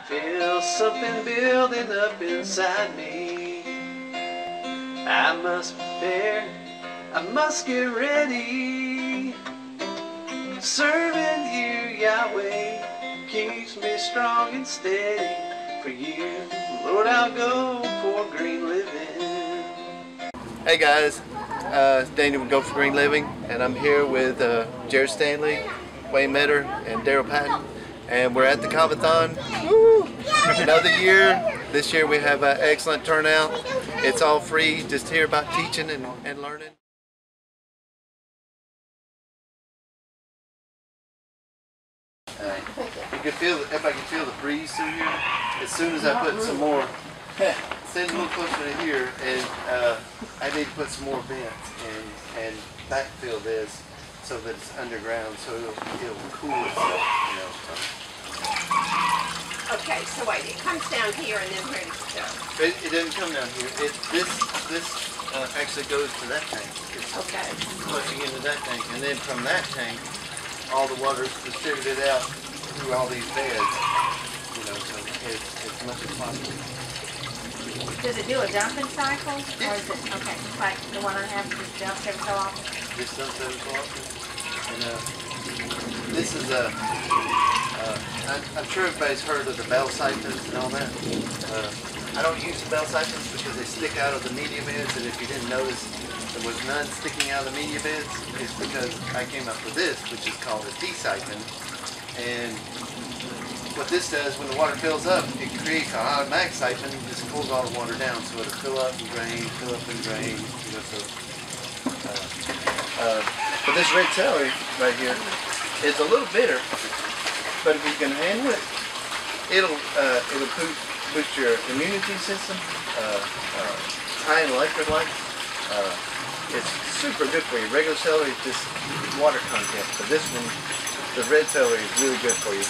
Feel something building up inside me. I must prepare, I must get ready. Serving you, Yahweh, keeps me strong and steady. For you, Lord, I'll go for green living. Hey guys, it's Daniel with Go for Green Living, and I'm here with Jared Stanley, Wayne Metter, and Daryl Patton, and we're at the Cob-a-Thon. Another year. This year we have an excellent turnout. It's all free, just hear about teaching and learning. You can feel, everybody can feel the breeze through here. As soon as I put some more, stand a little closer to here, and I need to put some more vents and backfill this so that it's underground, so it'll cool itself, you know. So. Okay, so wait, it comes down here and then where does it go? It doesn't come down here. This actually goes to that tank. It's flushing into that tank, and then from that tank, all the water is distributed out through all these beds. You know, so it's much as possible. Does it do a dumping cycle? Yeah. Or is it, okay, it's like the one I have just dumps every so often? This dumps every so often. And this is I'm sure everybody's heard of the bell siphons and all that. I don't use the bell siphons because they stick out of the media beds, and if you didn't notice, there was none sticking out of the media beds. It's because I came up with this, which is called a D-siphon. And what this does, when the water fills up, it creates an automatic siphon. It just pulls all the water down, so it'll fill up and drain, fill up and drain. You know, so, but this red celery right here is a little bitter, but if you can handle it, it'll boost your immunity system. High in electrolytes. It's super good for you. Regular celery is just water content, but this one, the red celery, is really good for you.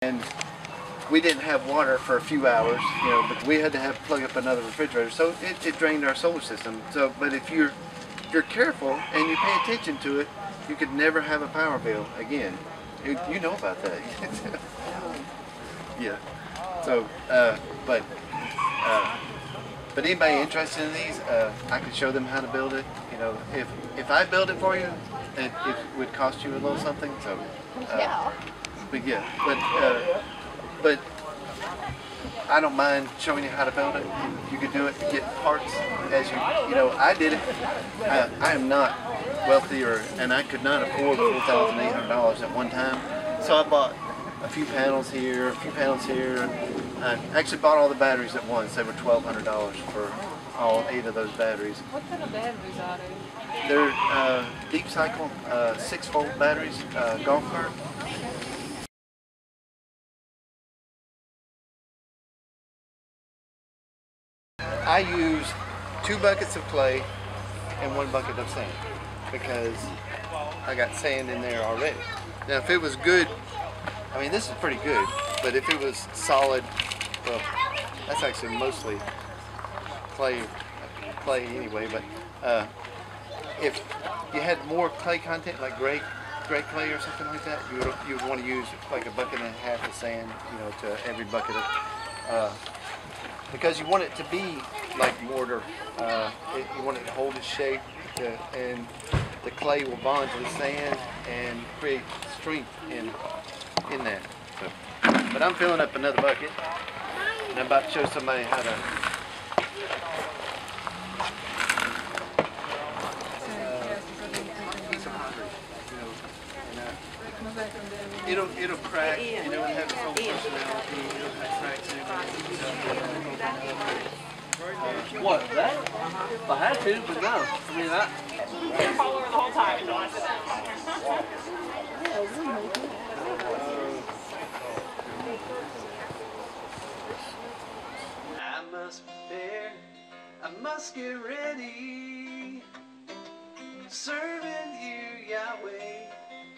And we didn't have water for a few hours, you know, but we had to plug up another refrigerator, so it drained our solar system. So, but if you're careful and you pay attention to it, you could never have a power bill again. You know about that. Yeah. So, but anybody interested in these, I could show them how to build it. You know, if I build it for you, it would cost you a little something. So, but yeah, but I don't mind showing you how to build it. You could do it, get parts as you know. I did it. I am not wealthy, and I could not afford $4,800 at one time. So I bought a few panels here, a few panels here. I actually bought all the batteries at once. They were $1,200 for all 8 of those batteries. What kind of batteries are they? They're deep cycle 6-volt batteries, golf cart. I use 2 buckets of clay and 1 bucket of sand because I got sand in there already. Now if it was good, I mean this is pretty good, but if it was solid, well, that's actually mostly clay anyway, but if you had more clay content, like gray clay or something like that, you would want to use like a bucket and a half of sand, you know, to every bucket of, because you want it to be like mortar. You want it to hold its shape, and the clay will bond to the sand and create strength in that. So, but I'm filling up another bucket, and I'm about to show somebody how to. It'll crack, you know, and have its own personality. It'll have cracks in it. What, that? If I had to, but no. I mean, that. You can follow her the whole time until I sit down. I must prepare, I must get ready. Serving you, Yahweh,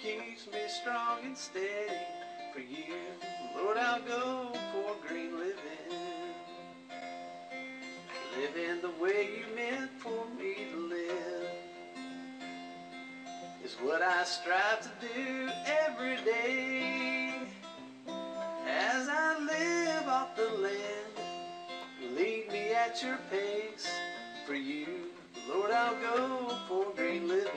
keeps me strong and steady. For you, Lord, I'll go for green living. Living the way you meant for me to live is is what I strive to do every day. As I live off the land, lead me at your pace. For you, Lord, I'll go for great living.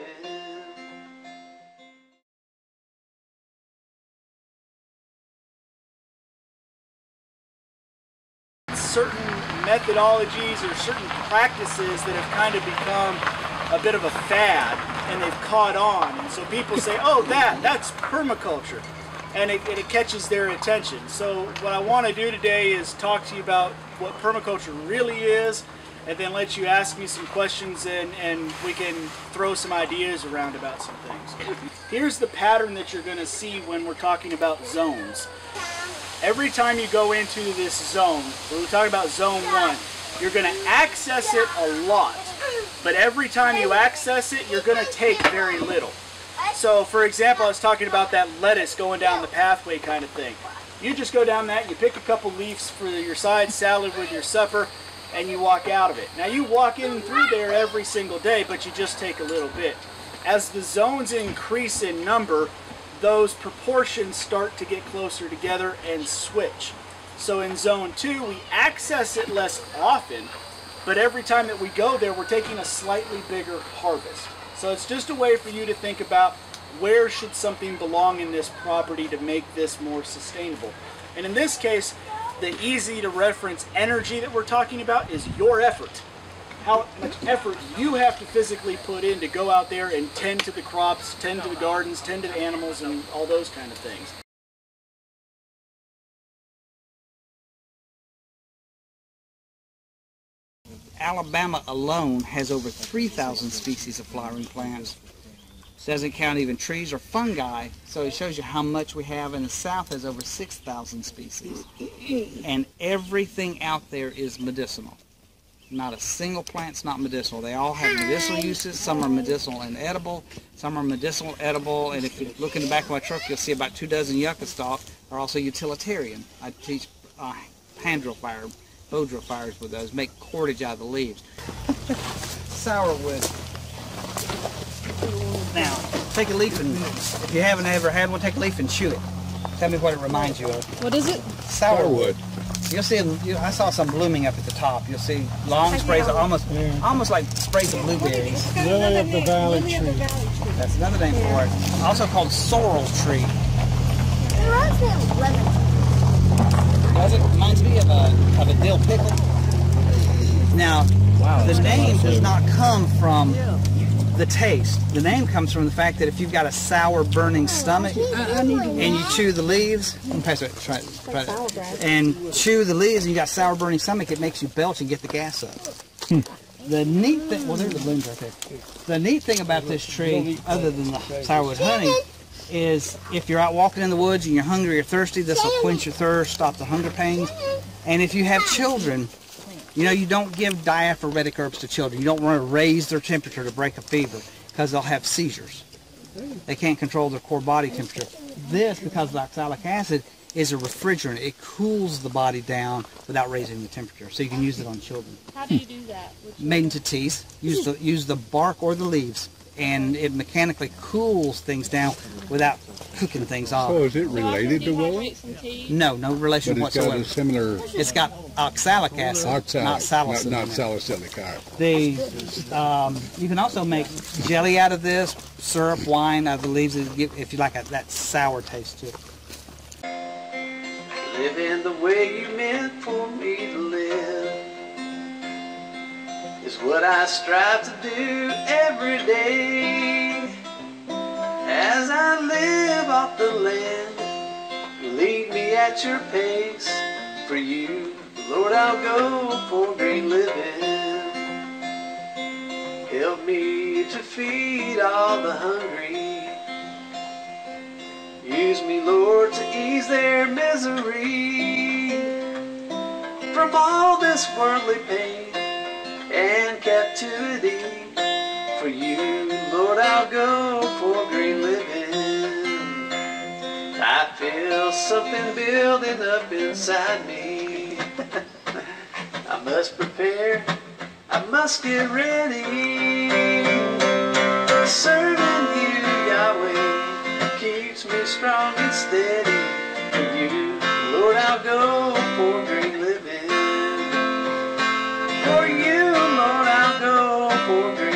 Certain methodologies or certain practices that have kind of become a bit of a fad, and they've caught on, and so people say, oh, that's permaculture, and it catches their attention. So what I want to do today is talk to you about what permaculture really is, and then let you ask me some questions, and we can throw some ideas around about some things. Here's the pattern that you're going to see when we're talking about zones. Every time you go into this zone, we're talking about zone 1, you're going to access it a lot. But every time you access it, you're going to take very little. So, for example, I was talking about that lettuce going down the pathway kind of thing. You just go down that, you pick a couple leaves for your side salad with your supper, and you walk out of it. Now, you walk in through there every single day, but you just take a little bit. As the zones increase in number, those proportions start to get closer together and switch. So in zone 2, we access it less often, but every time that we go there, we're taking a slightly bigger harvest. So it's just a way for you to think about where should something belong in this property to make this more sustainable. And in this case, the easy to reference energy that we're talking about is your effort. How much effort you have to physically put in to go out there and tend to the crops, tend to the gardens, tend to the animals, and all those kind of things. Alabama alone has over 3,000 species of flowering plants. Doesn't count even trees or fungi, so it shows you how much we have. In the South has over 6,000 species. And everything out there is medicinal. Not a single plant's not medicinal. They all have medicinal uses. Some are medicinal and edible. Some are medicinal, edible. And if you look in the back of my truck, you'll see about 2 dozen yucca stalk are also utilitarian. I teach hand drill fire, bow drill fires with those. Make cordage out of the leaves. Sourwood. Now, take a leaf and, if you haven't ever had one, take a leaf and chew it. Tell me what it reminds you of. What is it? Sourwood. You'll see, I saw some blooming up at the top. You'll see long sprays, almost like sprays of blueberries. Lily of the Valley tree. That's another name for it. Also called sorrel tree. It reminds me of lemon. Does it? Reminds me of a dill pickle. Now, the name does not come from the taste. The name comes from the fact that if you've got a sour, burning stomach and you chew the leaves, and chew the leaves and you got sour, burning stomach, it makes you belch and get the gas up. The neat thing, well, there's the blooms right there. The neat thing about this tree, other than the sourwood honey, is if you're out walking in the woods and you're hungry or thirsty, this will quench your thirst, stop the hunger pains. And if you have children, you know, you don't give diaphoretic herbs to children. You don't want to raise their temperature to break a fever because they'll have seizures. They can't control their core body temperature. This, because of the oxalic acid, is a refrigerant. It cools the body down without raising the temperature, so you can use it on children. How do you do that? Made into teas. Use the bark or the leaves, and it mechanically cools things down without cooking things off. So is it related to willow? No, no relation But it's got whatsoever. a similar... It's got oxalic acid, not salicylic. Not salicylic, all right. You can also make jelly out of this, syrup, wine out of the leaves, if you like that sour taste to it. Living the way you meant for me to live is what I strive to do every day. As I live off the land, lead me at your pace. For you, Lord, I'll go for great living. Help me to feed all the hungry. Use me, Lord, to ease their misery. From all this worldly pain and captivity, for you, Lord, I'll go for great living. I feel something building up inside me. I must prepare, I must get ready. Serving you, strong and steady. For you, Lord, I'll go for great living. For you, Lord, I'll go for great living.